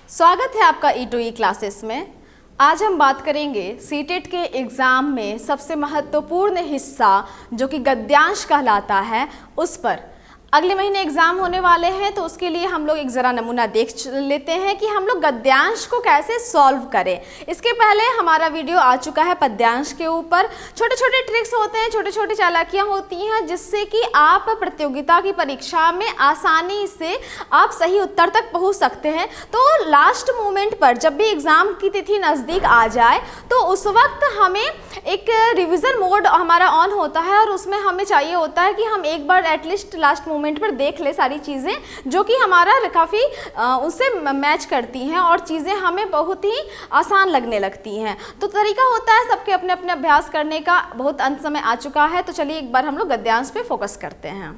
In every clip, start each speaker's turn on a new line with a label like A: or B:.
A: स्वागत है आपका E2E क्लासेस में। आज हम बात करेंगे सीटेट के एग्ज़ाम में सबसे महत्वपूर्ण हिस्सा जो कि गद्यांश कहलाता है उस पर। अगले महीने एग्ज़ाम होने वाले हैं तो उसके लिए हम लोग एक ज़रा नमूना देख लेते हैं कि हम लोग गद्यांश को कैसे सॉल्व करें। इसके पहले हमारा वीडियो आ चुका है पद्यांश के ऊपर। छोटे छोटे ट्रिक्स होते हैं, छोटी छोटी चालाकियाँ होती हैं जिससे कि आप प्रतियोगिता की परीक्षा में आसानी से आप सही उत्तर तक पहुँच सकते हैं। तो लास्ट मोमेंट पर जब भी एग्ज़ाम की तिथि नज़दीक आ जाए तो उस वक्त हमें एक रिविज़न मोड हमारा ऑन होता है और उसमें हमें चाहिए होता है कि हम एक बार एटलीस्ट लास्ट मोमेंट पर देख ले सारी चीज़ें जो कि हमारा काफ़ी उससे मैच करती हैं और चीज़ें हमें बहुत ही आसान लगने लगती हैं। तो तरीका होता है सबके अपने अपने अभ्यास करने का। बहुत अंत समय आ चुका है तो चलिए एक बार हम लोग गद्यांश पे फोकस करते हैं।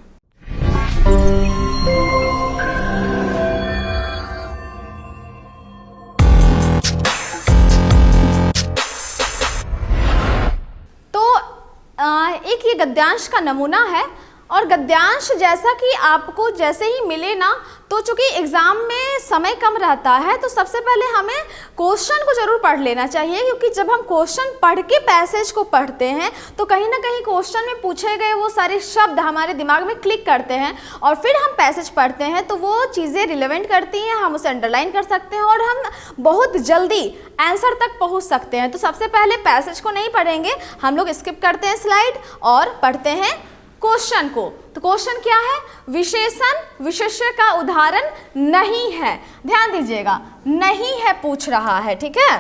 A: एक ये गद्यांश का नमूना है और गद्यांश जैसा कि आपको जैसे ही मिले ना तो चूंकि एग्ज़ाम में समय कम रहता है तो सबसे पहले हमें क्वेश्चन को ज़रूर पढ़ लेना चाहिए, क्योंकि जब हम क्वेश्चन पढ़ के पैसेज को पढ़ते हैं तो कहीं ना कहीं क्वेश्चन में पूछे गए वो सारे शब्द हमारे दिमाग में क्लिक करते हैं और फिर हम पैसेज पढ़ते हैं तो वो चीज़ें रिलेवेंट करती हैं, हम उसे अंडरलाइन कर सकते हैं और हम बहुत जल्दी आंसर तक पहुँच सकते हैं। तो सबसे पहले पैसेज को नहीं पढ़ेंगे, हम लोग स्किप करते हैं स्लाइड और पढ़ते हैं क्वेश्चन को। तो क्वेश्चन क्या है? विशेषण विशेष्य का उदाहरण नहीं है। ध्यान दीजिएगा, नहीं है पूछ रहा है, ठीक है,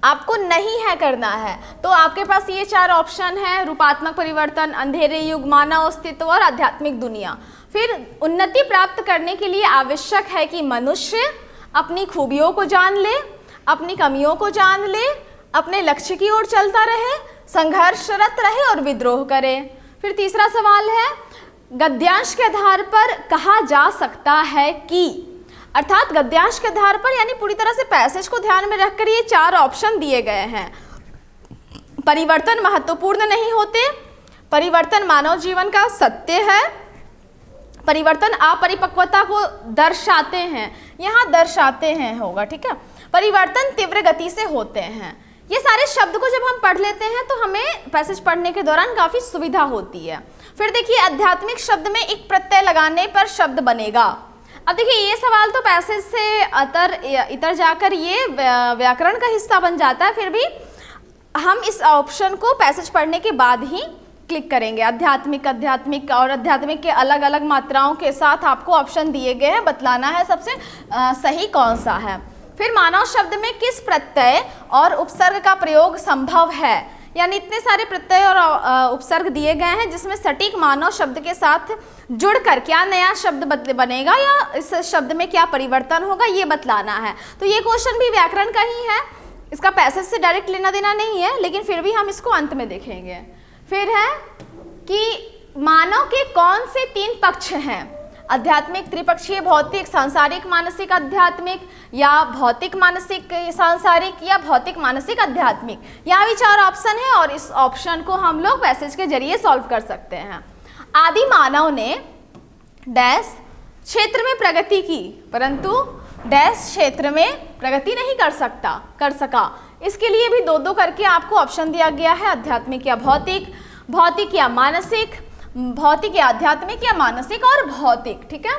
A: आपको नहीं है करना है। तो आपके पास ये चार ऑप्शन है: रूपात्मक परिवर्तन, अंधेरे युग, मानव अस्तित्व और आध्यात्मिक दुनिया। फिर उन्नति प्राप्त करने के लिए आवश्यक है कि मनुष्य अपनी खूबियों को जान ले, अपनी कमियों को जान ले, अपने लक्ष्य की ओर चलता रहे, संघर्षरत रहे और विद्रोह करे। फिर तीसरा सवाल है, गद्यांश के आधार पर कहा जा सकता है कि, अर्थात गद्यांश के आधार पर यानी पूरी तरह से पैसेज को ध्यान में रखकर ये चार ऑप्शन दिए गए हैं। परिवर्तन महत्वपूर्ण नहीं होते, परिवर्तन मानव जीवन का सत्य है, परिवर्तन अपरिपक्वता को दर्शाते हैं, यहाँ दर्शाते हैं होगा, ठीक है, परिवर्तन तीव्र गति से होते हैं। ये सारे शब्द को जब हम पढ़ लेते हैं तो हमें पैसेज पढ़ने के दौरान काफ़ी सुविधा होती है। फिर देखिए, आध्यात्मिक शब्द में एक प्रत्यय लगाने पर शब्द बनेगा। अब देखिए, ये सवाल तो पैसेज से इतर जाकर ये व्याकरण का हिस्सा बन जाता है, फिर भी हम इस ऑप्शन को पैसेज पढ़ने के बाद ही क्लिक करेंगे। आध्यात्मिक और आध्यात्मिक के अलग अलग मात्राओं के साथ आपको ऑप्शन दिए गए हैं, बतलाना है सबसे सही कौन सा है। फिर मानव शब्द में किस प्रत्यय और उपसर्ग का प्रयोग संभव है, यानी इतने सारे प्रत्यय और उपसर्ग दिए गए हैं जिसमें सटीक मानव शब्द के साथ जुड़कर क्या नया शब्द बनेगा या इस शब्द में क्या परिवर्तन होगा, ये बतलाना है। तो ये क्वेश्चन भी व्याकरण का ही है, इसका पैसेज से डायरेक्ट लेना देना नहीं है, लेकिन फिर भी हम इसको अंत में देखेंगे। फिर है कि मानव के कौन से तीन पक्ष हैं: आध्यात्मिक, त्रिपक्षीय, भौतिक, सांसारिक, मानसिक, आध्यात्मिक, या भौतिक मानसिक सांसारिक, या भौतिक मानसिक आध्यात्मिक। यहाँ भी चार ऑप्शन है और इस ऑप्शन को हम लोग पैसेज के जरिए सॉल्व कर सकते हैं। आदि मानव ने डैश क्षेत्र में प्रगति की, परंतु डैश क्षेत्र में प्रगति नहीं कर सका। इसके लिए भी दो दो करके आपको ऑप्शन दिया गया है: आध्यात्मिक या भौतिक, भौतिक या मानसिक, भौतिक या आध्यात्मिक, या मानसिक और भौतिक, ठीक है।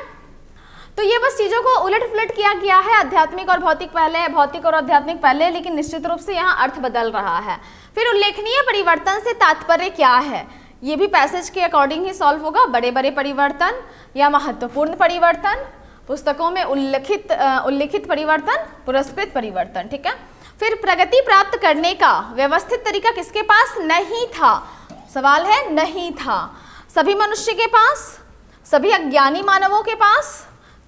A: तो ये बस चीज़ों को उलट पुलट किया गया है, आध्यात्मिक और भौतिक पहले, भौतिक और आध्यात्मिक पहले, लेकिन निश्चित रूप से यहाँ अर्थ बदल रहा है। फिर उल्लेखनीय परिवर्तन से तात्पर्य क्या है, ये भी पैसेज के अकॉर्डिंग ही सॉल्व होगा। बड़े बड़े परिवर्तन या महत्वपूर्ण परिवर्तन, पुस्तकों में उल्लिखित परिवर्तन, पुरस्कृत परिवर्तन, ठीक है। फिर प्रगति प्राप्त करने का व्यवस्थित तरीका किसके पास नहीं था? सवाल है, नहीं था। सभी मनुष्य के पास, सभी अज्ञानी मानवों के पास,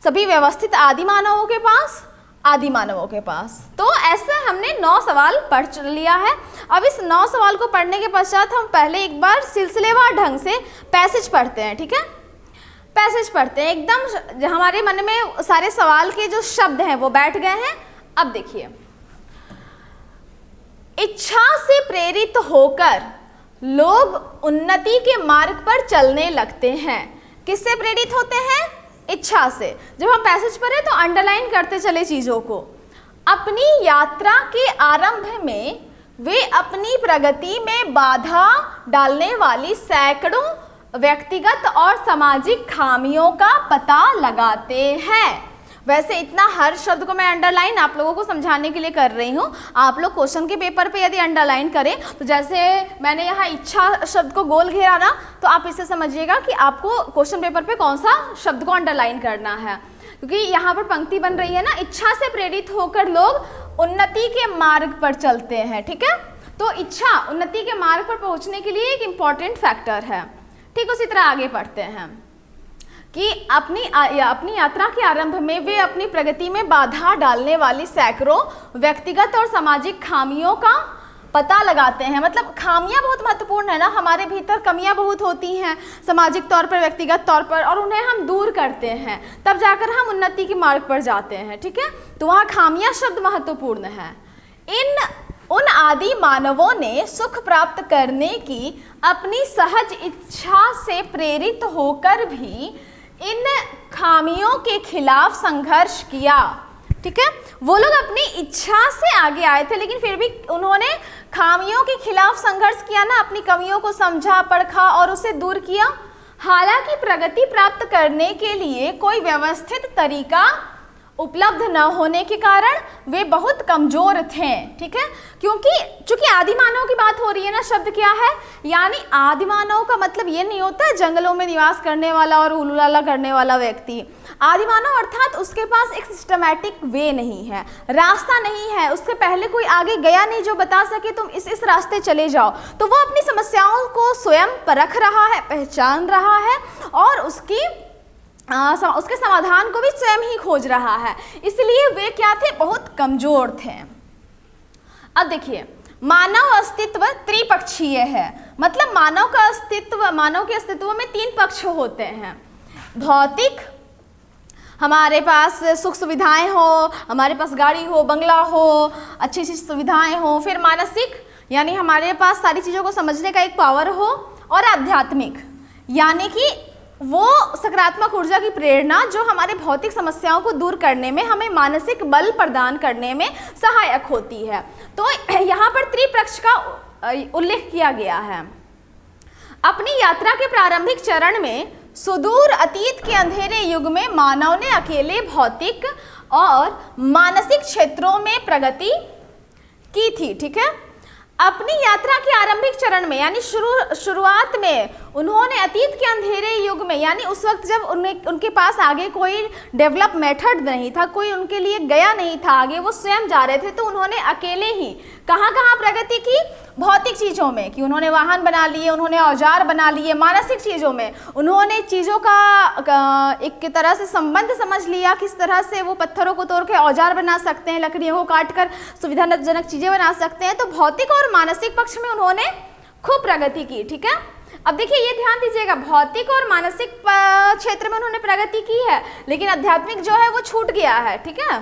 A: सभी व्यवस्थित आदि मानवों के पास, आदि मानवों के पास। तो ऐसे हमने 9 सवाल पढ़ लिया है। अब इस 9 सवाल को पढ़ने के पश्चात हम पहले एक बार सिलसिलेवार ढंग से पैसेज पढ़ते हैं, ठीक है। पैसेज पढ़ते हैं, एकदम हमारे मन में सारे सवाल के जो शब्द हैं वो बैठ गए हैं। अब देखिए, इच्छा से प्रेरित होकर लोग उन्नति के मार्ग पर चलने लगते हैं। किससे प्रेरित होते हैं? इच्छा से। जब हम पैसेज पढ़े तो अंडरलाइन करते चले चीज़ों को। अपनी यात्रा के आरंभ में वे अपनी प्रगति में बाधा डालने वाली सैकड़ों व्यक्तिगत और सामाजिक खामियों का पता लगाते हैं। वैसे इतना हर शब्द को मैं अंडरलाइन आप लोगों को समझाने के लिए कर रही हूँ। आप लोग क्वेश्चन के पेपर पे यदि अंडरलाइन करें तो जैसे मैंने यहाँ इच्छा शब्द को गोल घेरा ना, तो आप इससे समझिएगा कि आपको क्वेश्चन पेपर पे कौन सा शब्द को अंडरलाइन करना है, क्योंकि यहाँ पर पंक्ति बन रही है ना, इच्छा से प्रेरित होकर लोग उन्नति के मार्ग पर चलते हैं। ठीक है, तो इच्छा उन्नति के मार्ग पर पहुँचने के लिए एक इम्पॉर्टेंट फैक्टर है। ठीक, उसी तरह आगे पढ़ते हैं कि अपनी यात्रा के आरंभ में वे अपनी प्रगति में बाधा डालने वाली सैकड़ों व्यक्तिगत और सामाजिक खामियों का पता लगाते हैं। मतलब खामियां बहुत महत्वपूर्ण है ना, हमारे भीतर कमियां बहुत होती हैं सामाजिक तौर पर, व्यक्तिगत तौर पर, और उन्हें हम दूर करते हैं, तब जाकर हम उन्नति के मार्ग पर जाते हैं। ठीक है, तो वहाँ खामियां शब्द महत्वपूर्ण है। उन आदि मानवों ने सुख प्राप्त करने की अपनी सहज इच्छा से प्रेरित होकर भी इन खामियों के खिलाफ संघर्ष किया। ठीक है, वो लोग अपनी इच्छा से आगे आए थे, लेकिन फिर भी उन्होंने खामियों के खिलाफ संघर्ष किया ना, अपनी कमियों को समझा, परखा और उसे दूर किया। हालांकि प्रगति प्राप्त करने के लिए कोई व्यवस्थित तरीका उपलब्ध न होने के कारण वे बहुत कमजोर थे। ठीक है, क्योंकि चूंकि आदि मानव की बात हो रही है ना, शब्द क्या है, यानी आदि मानव का मतलब ये नहीं होता है जंगलों में निवास करने वाला और उलूलाला करने वाला व्यक्ति। आदि मानव अर्थात उसके पास एक सिस्टमैटिक वे नहीं है, रास्ता नहीं है, उससे पहले कोई आगे गया नहीं जो बता सके तुम इस रास्ते चले जाओ। तो वो अपनी समस्याओं को स्वयं परख रहा है, पहचान रहा है और उसके समाधान को भी स्वयं ही खोज रहा है। इसलिए वे क्या थे, बहुत कमजोर थे। अब देखिए, मानव अस्तित्व त्रिपक्षीय है। मतलब मानव के अस्तित्व में तीन पक्ष होते हैं। भौतिक, हमारे पास सुख सुविधाएं हो, हमारे पास गाड़ी हो, बंगला हो, अच्छी अच्छी सुविधाएं हो। फिर मानसिक, यानी हमारे पास सारी चीज़ों को समझने का एक पावर हो। और आध्यात्मिक, यानी कि वो सकारात्मक ऊर्जा की प्रेरणा जो हमारे भौतिक समस्याओं को दूर करने में, हमें मानसिक बल प्रदान करने में सहायक होती है। तो यहाँ पर त्रिपक्ष का उल्लेख किया गया है। अपनी यात्रा के प्रारंभिक चरण में सुदूर अतीत के अंधेरे युग में मानव ने अकेले भौतिक और मानसिक क्षेत्रों में प्रगति की थी। ठीक है, अपनी यात्रा के आरंभिक चरण में यानी शुरुआत में उन्होंने अतीत के अंधेरे युग में, यानी उस वक्त जब उनके पास आगे कोई डेवलप मेथड नहीं था, कोई उनके लिए गया नहीं था आगे, वो स्वयं जा रहे थे, तो उन्होंने अकेले ही कहाँ कहाँ प्रगति की, भौतिक चीज़ों में कि उन्होंने वाहन बना लिए, उन्होंने औजार बना लिए। मानसिक चीज़ों में उन्होंने चीज़ों का एक तरह से संबंध समझ लिया, किस तरह से वो पत्थरों को तोड़ के औजार बना सकते हैं, लकड़ियों को काट कर सुविधाजनक चीज़ें बना सकते हैं। तो भौतिक और मानसिक पक्ष में उन्होंने खूब प्रगति की। ठीक है, अब देखिए ये ध्यान दीजिएगा, भौतिक और मानसिक क्षेत्र में उन्होंने प्रगति की है, लेकिन आध्यात्मिक जो है वो छूट गया है। ठीक है,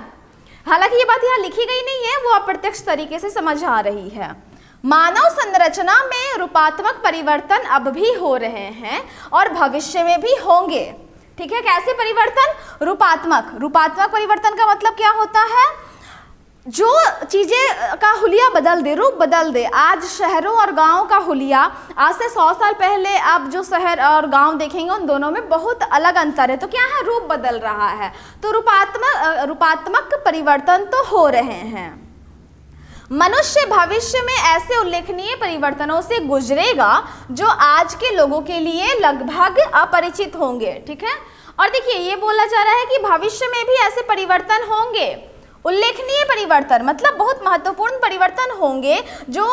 A: हालांकि ये बात यहाँ लिखी गई नहीं है, वो अप्रत्यक्ष तरीके से समझ आ रही है। मानव संरचना में रूपात्मक परिवर्तन अब भी हो रहे हैं और भविष्य में भी होंगे। ठीक है, कैसे परिवर्तन? रूपात्मक परिवर्तन का मतलब क्या होता है, जो चीजें का हुलिया बदल दे, रूप बदल दे। आज शहरों और गांवों का हुलिया आज से 100 साल पहले आप जो शहर और गांव देखेंगे उन दोनों में बहुत अलग अंतर है। तो क्या है, रूप बदल रहा है। तो रूपात्मक परिवर्तन तो हो रहे हैं। मनुष्य भविष्य में ऐसे उल्लेखनीय परिवर्तनों से गुजरेगा जो आज के लोगों के लिए लगभग अपरिचित होंगे। ठीक है, और देखिए ये बोला जा रहा है कि भविष्य में भी ऐसे परिवर्तन होंगे, उल्लेखनीय परिवर्तन मतलब बहुत महत्वपूर्ण परिवर्तन होंगे जो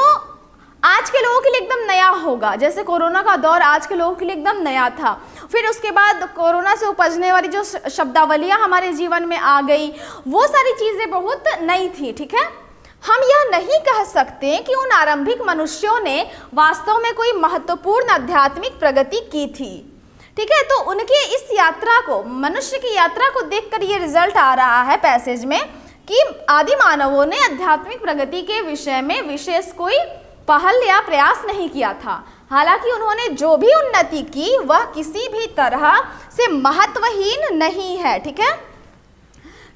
A: आज के लोगों के लिए एकदम नया होगा। जैसे कोरोना का दौर आज के लोगों के लिए एकदम नया था, फिर उसके बाद कोरोना से उपजने वाली जो शब्दावलियां हमारे जीवन में आ गई, वो सारी चीज़ें बहुत नई थी। ठीक है, हम यह नहीं कह सकते कि उन आरंभिक मनुष्यों ने वास्तव में कोई महत्वपूर्ण आध्यात्मिक प्रगति की थी। ठीक है, तो उनके इस यात्रा को, मनुष्य की यात्रा को देखकर ये रिजल्ट आ रहा है पैसेज में कि आदि मानवों ने आध्यात्मिक प्रगति के विषय में विशेष कोई पहल या प्रयास नहीं किया था। हालांकि उन्होंने जो भी उन्नति की वह किसी भी तरह से महत्वहीन नहीं है। ठीक है,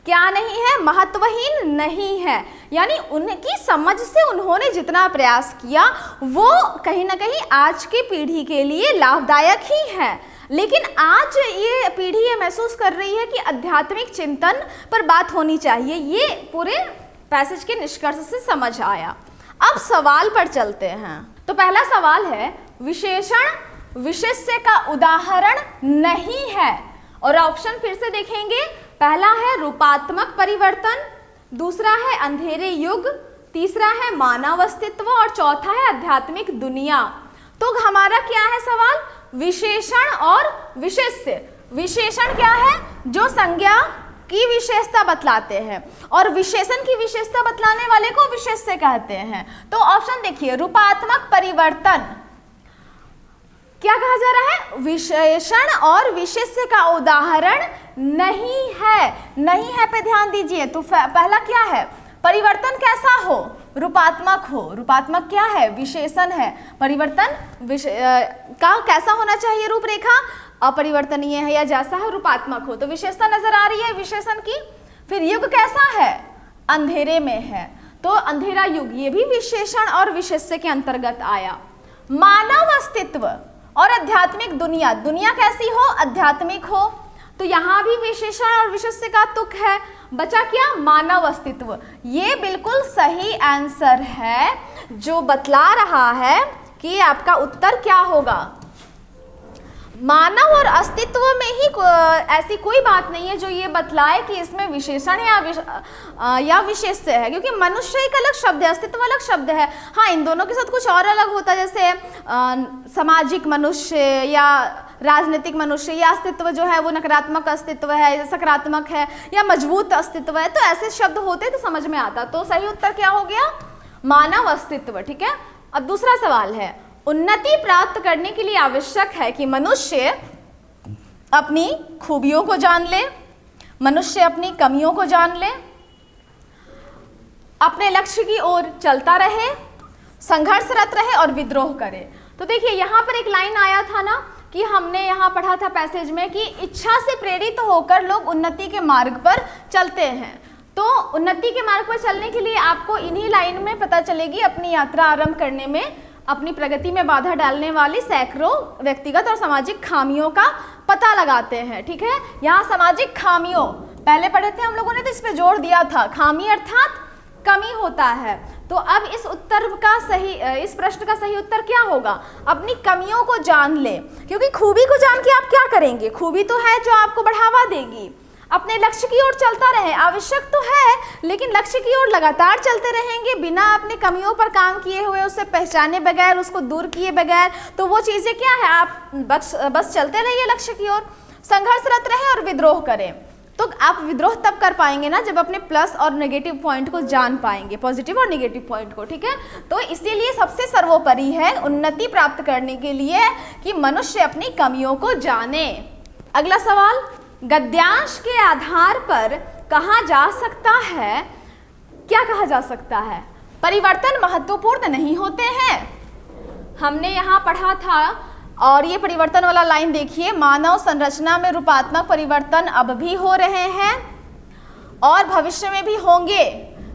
A: क्या नहीं है? महत्वहीन नहीं है। यानी उनकी समझ से उन्होंने जितना प्रयास किया वो कहीं ना कहीं आज की पीढ़ी के लिए लाभदायक ही है। लेकिन आज ये पीढ़ी ये महसूस कर रही है कि आध्यात्मिक चिंतन पर बात होनी चाहिए। ये पूरे पैसेज के निष्कर्ष से समझ आया। अब सवाल पर चलते हैं। तो पहला सवाल है, विशेषण विशेष्य का उदाहरण नहीं है। और ऑप्शन फिर से देखेंगे, पहला है रूपात्मक परिवर्तन, दूसरा है अंधेरे युग, तीसरा है मानव अस्तित्व और चौथा है आध्यात्मिक दुनिया। तो हमारा क्या है सवाल? विशेषण और विशेष्य। विशेषण क्या है? जो संज्ञा की विशेषता बतलाते हैं, और विशेषण की विशेषता बतलाने वाले को विशेष्य कहते हैं। तो ऑप्शन देखिए, रूपात्मक परिवर्तन क्या कहा जा रहा है? विशेषण और विशेष्य का उदाहरण नहीं है। नहीं है पे ध्यान दीजिए। तो पहला क्या है? परिवर्तन कैसा हो? रूपात्मक हो। रूपात्मक क्या है? विशेषण है। परिवर्तन का कैसा होना चाहिए? रूपरेखा अपरिवर्तनीय है या जैसा है रूपात्मक हो। तो विशेषता नजर आ रही है विशेषण की। फिर युग कैसा है? अंधेरे में है, तो अंधेरा युग, ये भी विशेषण और विशेष्य के अंतर्गत आया। मानव अस्तित्व और आध्यात्मिक दुनिया, दुनिया कैसी हो? आध्यात्मिक हो। तो यहाँ भी विशेषण और विशेष्य का तुक है। बचा क्या? मानव अस्तित्व। ये बिल्कुल सही आंसर है जो बतला रहा है कि आपका उत्तर क्या होगा। मानव और अस्तित्व में ही ऐसी कोई बात नहीं है जो ये बतलाए कि इसमें विशेषण या विशेष्य है, क्योंकि मनुष्य एक अलग शब्द है, अस्तित्व अलग शब्द है। हाँ, इन दोनों के साथ कुछ और अलग होता है, जैसे सामाजिक मनुष्य या राजनीतिक मनुष्य, या अस्तित्व जो है वो नकारात्मक अस्तित्व है, सकारात्मक है या मजबूत अस्तित्व है। तो ऐसे शब्द होते तो समझ में आता। तो सही उत्तर क्या हो गया? मानव अस्तित्व। ठीक है, अब दूसरा सवाल है, उन्नति प्राप्त करने के लिए आवश्यक है कि मनुष्य अपनी खूबियों को जान ले, मनुष्य अपनी कमियों को जान ले, अपने लक्ष्य की ओर चलता रहे, संघर्षरत रहे और विद्रोह करे। तो देखिए यहाँ पर एक लाइन आया था ना कि हमने यहाँ पढ़ा था पैसेज में कि इच्छा से प्रेरित होकर लोग उन्नति के मार्ग पर चलते हैं। तो उन्नति के मार्ग पर चलने के लिए आपको इन्हीं लाइन में पता चलेगी अपनी यात्रा आरंभ करने में अपनी प्रगति में बाधा डालने वाली सैकड़ों व्यक्तिगत और सामाजिक खामियों का पता लगाते हैं। ठीक है, यहाँ सामाजिक खामियों पहले पढ़े थे हम लोगों ने, तो इस पे जोर दिया था। खामी अर्थात कमी होता है। तो अब इस प्रश्न का सही उत्तर क्या होगा? अपनी कमियों को जान ले, क्योंकि खूबी को जान के आप क्या करेंगे? खूबी तो है जो आपको बढ़ावा देगी। अपने लक्ष्य की ओर चलता रहे, आवश्यक तो है, लेकिन लक्ष्य की ओर लगातार चलते रहेंगे बिना अपनी कमियों पर काम किए हुए, उसे पहचाने बगैर, उसको दूर किए बगैर। तो वो चीज़ें क्या है? आप बस चलते रहिए लक्ष्य की ओर, संघर्षरत रहे और विद्रोह करें। तो आप विद्रोह तब कर पाएंगे ना जब अपने प्लस और नेगेटिव पॉइंट को जान पाएंगे, पॉजिटिव और नेगेटिव पॉइंट को। ठीक है, तो इसीलिए सबसे सर्वोपरि है उन्नति प्राप्त करने के लिए कि मनुष्य अपनी कमियों को जाने। अगला सवाल, गद्यांश के आधार पर कहा जा सकता है, क्या कहा जा सकता है? परिवर्तन महत्वपूर्ण नहीं होते हैं। हमने यहाँ पढ़ा था, और ये परिवर्तन वाला लाइन देखिए, मानव संरचना में रूपात्मक परिवर्तन अब भी हो रहे हैं और भविष्य में भी होंगे।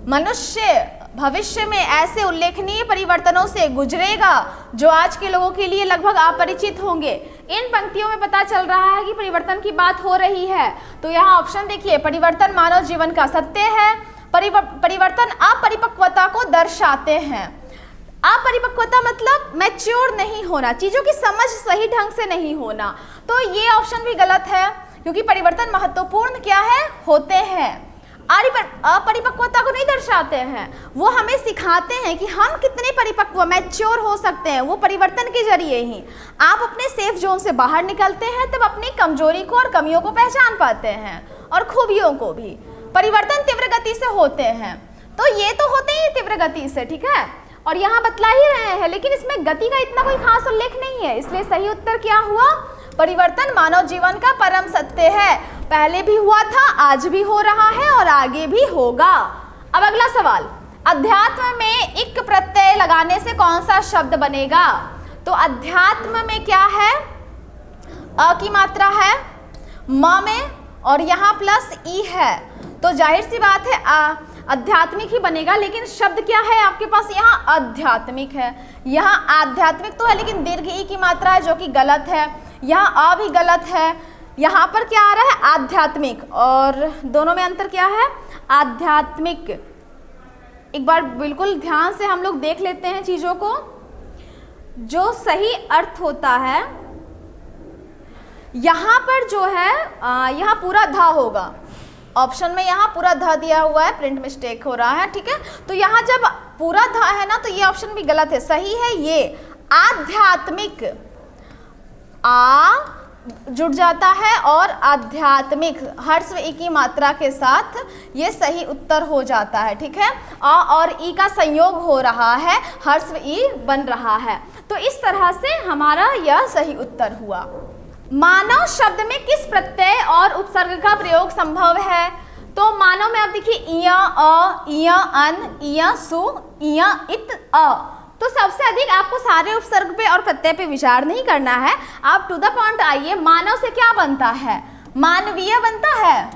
A: मनुष्य भविष्य में ऐसे उल्लेखनीय परिवर्तनों से गुजरेगा जो आज के लोगों के लिए लगभग अपरिचित होंगे। इन पंक्तियों में पता चल रहा है कि परिवर्तन की बात हो रही है। तो यहाँ ऑप्शन देखिए, परिवर्तन मानव जीवन का सत्य है, परिवर्तन अपरिपक्वता को दर्शाते हैं। अपरिपक्वता मतलब मैच्योर नहीं होना, चीजों की समझ सही ढंग से नहीं होना। तो ये ऑप्शन भी गलत है, क्योंकि परिवर्तन महत्वपूर्ण क्या है? होते हैं। अपरिपक्वता को नहीं दर्शाते हैं, वो हमें सिखाते हैं कि हम कितने परिपक्व मैच्योर हो सकते हैं। वो परिवर्तन के जरिए ही आप अपने सेफ जोन से बाहर निकलते हैं, तब अपनी कमजोरी को और कमियों को पहचान पाते हैं और खूबियों को भी। परिवर्तन तीव्र गति से होते हैं, तो ये तो होते ही तीव्र गति से। ठीक है, और यहाँ बतला ही रहे हैं, लेकिन इसमें गति का इतना कोई खास उल्लेख नहीं है। इसलिए सही उत्तर क्या हुआ? परिवर्तन मानव जीवन का परम सत्य है। पहले भी हुआ था, आज भी हो रहा है और आगे भी होगा। अब अगला सवाल, अध्यात्म में इक प्रत्यय लगाने से कौन सा शब्द बनेगा? तो अध्यात्म में क्या है, अ की मात्रा है म में, और यहाँ प्लस ई है, तो जाहिर सी बात है आध्यात्मिक ही बनेगा। लेकिन शब्द क्या है आपके पास यहाँ, आध्यात्मिक है। यहाँ आध्यात्मिक तो है लेकिन दीर्घ ई की मात्रा है जो कि गलत है। यहाँ अ भी गलत है। यहाँ पर क्या आ रहा है, आध्यात्मिक, और दोनों में अंतर क्या है, आध्यात्मिक। एक बार बिल्कुल ध्यान से हम लोग देख लेते हैं चीजों को। जो सही अर्थ होता है यहाँ पर जो है यहाँ पूरा धा होगा, ऑप्शन में यहाँ पूरा धा दिया हुआ है, प्रिंट मिस्टेक हो रहा है, ठीक है। तो यहाँ जब पूरा धा है ना तो ये ऑप्शन भी गलत है, सही है ये आध्यात्मिक, आ जुड़ जाता है और आध्यात्मिक हर्स्व ई की मात्रा के साथ ये सही उत्तर हो जाता है, ठीक है। अ और ई का संयोग हो रहा है, हर्स्व ई बन रहा है, तो इस तरह से हमारा यह सही उत्तर हुआ। मानव शब्द में किस प्रत्यय और उपसर्ग का प्रयोग संभव है, तो मानव में आप देखिए इया अ, इया अन, इया सु, इया इत अ, तो सबसे अधिक आपको सारे उपसर्ग पे और प्रत्यय पे विचार नहीं करना है, आप टू द पॉइंट आइए। मानव से क्या बनता है, मानवीय बनता है,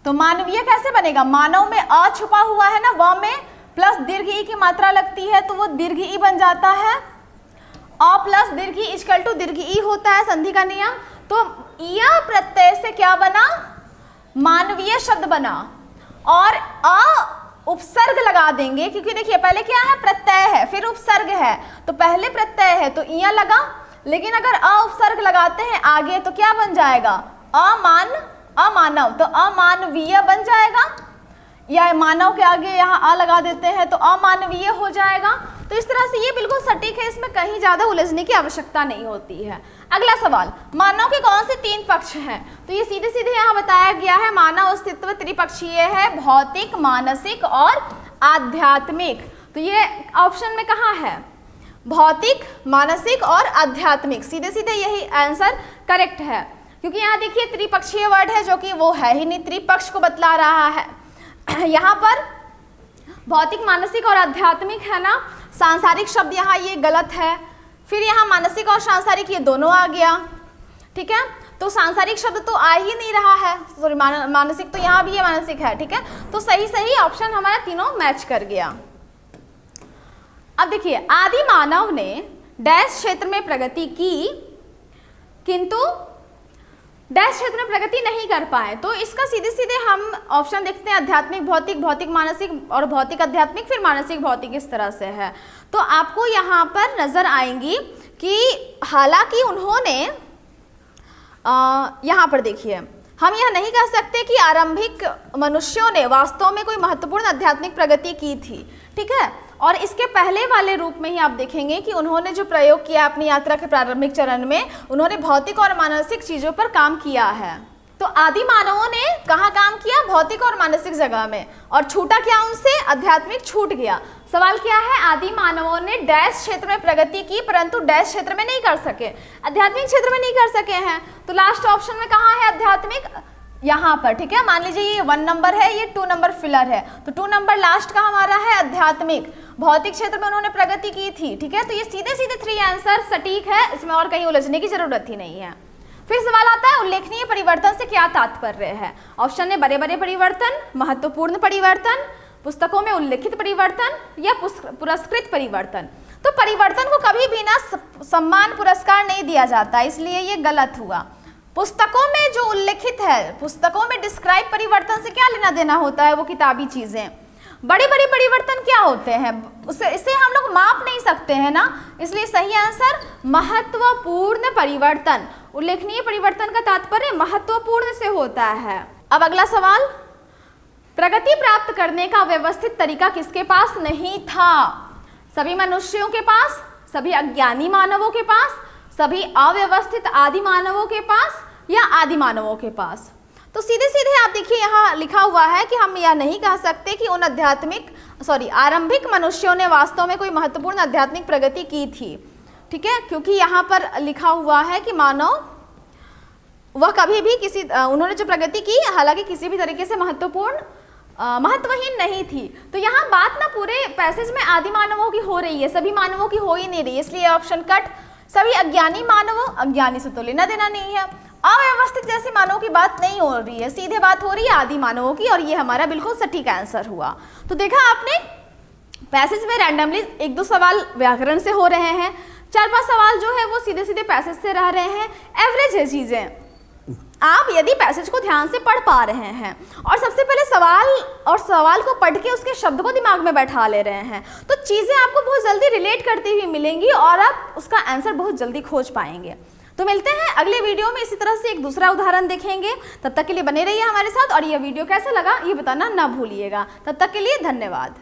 A: तो मानवीय कैसे बनेगा, मानव में अ छुपा हुआ है ना, व में प्लस दीर्घ ई की मात्रा लगती है तो वो दीर्घ ई बन जाता है। अ प्लस दीर्घ ई इक्वल टू दीर्घ ई होता है संधि का नियम, तो इया प्रत्यय से क्या बना, मानवीय शब्द बना। और अ उपसर्ग लगा देंगे क्योंकि देखिए पहले क्या है, प्रत्यय है, फिर उपसर्ग है, तो पहले प्रत्यय है तो इया लगा, लेकिन अगर अ उपसर्ग लगाते हैं आगे तो क्या बन जाएगा, अमानव, तो अमानवीय बन जाएगा, या मानव के आगे यहाँ अ लगा देते हैं तो अमानवीय हो जाएगा। तो इस तरह से ये बिल्कुल सटीक है, इसमें कहीं ज्यादा उलझने की आवश्यकता नहीं होती है। अगला सवाल, मानव के कौन से तीन पक्ष हैं, तो ये सीधे सीधे यहाँ बताया गया है, मानव अस्तित्व त्रिपक्षीय है, भौतिक, मानसिक और आध्यात्मिक। तो ये ऑप्शन में कहाँ है, भौतिक, मानसिक और आध्यात्मिक, सीधे सीधे यही आंसर करेक्ट है, क्योंकि यहाँ देखिए त्रिपक्षीय वर्ड है जो कि वो है ही नहीं, त्रिपक्ष को बतला रहा है। यहाँ पर भौतिक, मानसिक और आध्यात्मिक है ना, सांसारिक शब्द यहाँ ये गलत है, फिर यहाँ मानसिक और सांसारिक ये दोनों आ गया, ठीक है। तो सांसारिक शब्द तो आ ही नहीं रहा है, सॉरी मानसिक तो यहाँ भी ये मानसिक है, ठीक है। तो सही सही ऑप्शन हमारा तीनों मैच कर गया। अब देखिए, आदि मानव ने डैश क्षेत्र में प्रगति की किंतु डैश क्षेत्र में प्रगति नहीं कर पाए, तो इसका सीधे सीधे हम ऑप्शन देखते हैं, आध्यात्मिक भौतिक, भौतिक मानसिक और भौतिक आध्यात्मिक, फिर मानसिक भौतिक, इस तरह से है। तो आपको यहाँ पर नजर आएंगी कि हालांकि उन्होंने यहाँ पर देखिए, हम यह नहीं कह सकते कि आरंभिक मनुष्यों ने वास्तव में कोई महत्वपूर्ण आध्यात्मिक प्रगति की थी, ठीक है। और इसके पहले वाले रूप में ही आप देखेंगे कि उन्होंने जो प्रयोग किया अपनी यात्रा के प्रारंभिक चरण में, उन्होंने भौतिक और मानसिक चीजों पर काम किया है। तो आदि मानवों ने कहाँ काम किया, भौतिक और मानसिक जगह में, और छूटा क्या उनसे, आध्यात्मिक छूट गया। सवाल क्या है, आदि मानवों ने डैश क्षेत्र में प्रगति की परंतु डैश क्षेत्र में नहीं कर सके, आध्यात्मिक क्षेत्र में नहीं कर सके हैं। तो लास्ट ऑप्शन में कहाँ है आध्यात्मिक, यहाँ पर, ठीक है। मान लीजिए ये 1 नंबर है, ये 2 नंबर फिलर है, तो 2 नंबर लास्ट का हमारा है आध्यात्मिक। भौतिक क्षेत्र में उन्होंने प्रगति की थी, ठीक है। तो ये सीधे सीधे 3 आंसर सटीक है, इसमें और कहीं उलझने की जरूरत ही नहीं है। फिर सवाल आता है, उल्लेखनीय परिवर्तन से क्या तात्पर्य है। ऑप्शन है बड़े बड़े परिवर्तन, महत्वपूर्ण परिवर्तन, पुस्तकों में उल्लिखित परिवर्तन या पुरस्कृत परिवर्तन। तो परिवर्तन को कभी भी ना सम्मान पुरस्कार नहीं दिया जाता, इसलिए ये गलत हुआ। पुस्तकों में जो उल्लिखित है, पुस्तकों में डिस्क्राइब परिवर्तन से क्या लेना देना होता है, वो किताबी चीजें। बड़े बड़े परिवर्तन क्या होते हैं, इसे हम लोग माप नहीं सकते हैं ना, इसलिए सही आंसर महत्वपूर्ण परिवर्तन। उल्लेखनीय परिवर्तन का तात्पर्य महत्वपूर्ण से होता है। अब अगला सवाल, प्रगति प्राप्त करने का व्यवस्थित तरीका किसके पास नहीं था। सभी मनुष्यों के पास, सभी अज्ञानी मानवों के पास, सभी अव्यवस्थित आदि मानवों के पास या आदि मानवों के पास। तो सीधे सीधे आप देखिए यहाँ लिखा हुआ है कि हम यह नहीं कह सकते कि उन आरंभिक मनुष्यों ने वास्तव में कोई महत्वपूर्ण आध्यात्मिक प्रगति की थी, ठीक है, क्योंकि यहाँ पर लिखा हुआ है कि मानव वह कभी भी उन्होंने जो प्रगति की, हालांकि किसी भी तरीके से महत्वपूर्ण महत्वहीन नहीं थी। तो यहाँ बात ना पूरे पैसेज में आदि मानवों की हो रही है, सभी मानवों की हो ही नहीं रही है, इसलिए ऑप्शन कट। सभी अज्ञानी मानवों, अज्ञानी से तो लेना देना नहीं है। अव्यवस्थित जैसे मानवों की बात नहीं हो रही है, सीधे बात हो रही है आदि मानवों की, और ये हमारा बिल्कुल सटीक आंसर हुआ। तो देखा आपने पैसेज में रैंडमली 1-2 सवाल व्याकरण से हो रहे हैं, 4-5 सवाल जो है वो सीधे सीधे पैसेज से रह रहे हैं। एवरेज है चीज़ें, आप यदि पैसेज को ध्यान से पढ़ पा रहे हैं और सबसे पहले सवाल को पढ़ के उसके शब्द को दिमाग में बैठा ले रहे हैं, तो चीज़ें आपको बहुत जल्दी रिलेट करती हुई मिलेंगी और आप उसका आंसर बहुत जल्दी खोज पाएंगे। तो मिलते हैं अगले वीडियो में, इसी तरह से एक दूसरा उदाहरण देखेंगे। तब तक के लिए बने रहिए हमारे साथ, और यह वीडियो कैसा लगा ये बताना ना भूलिएगा। तब तक के लिए धन्यवाद।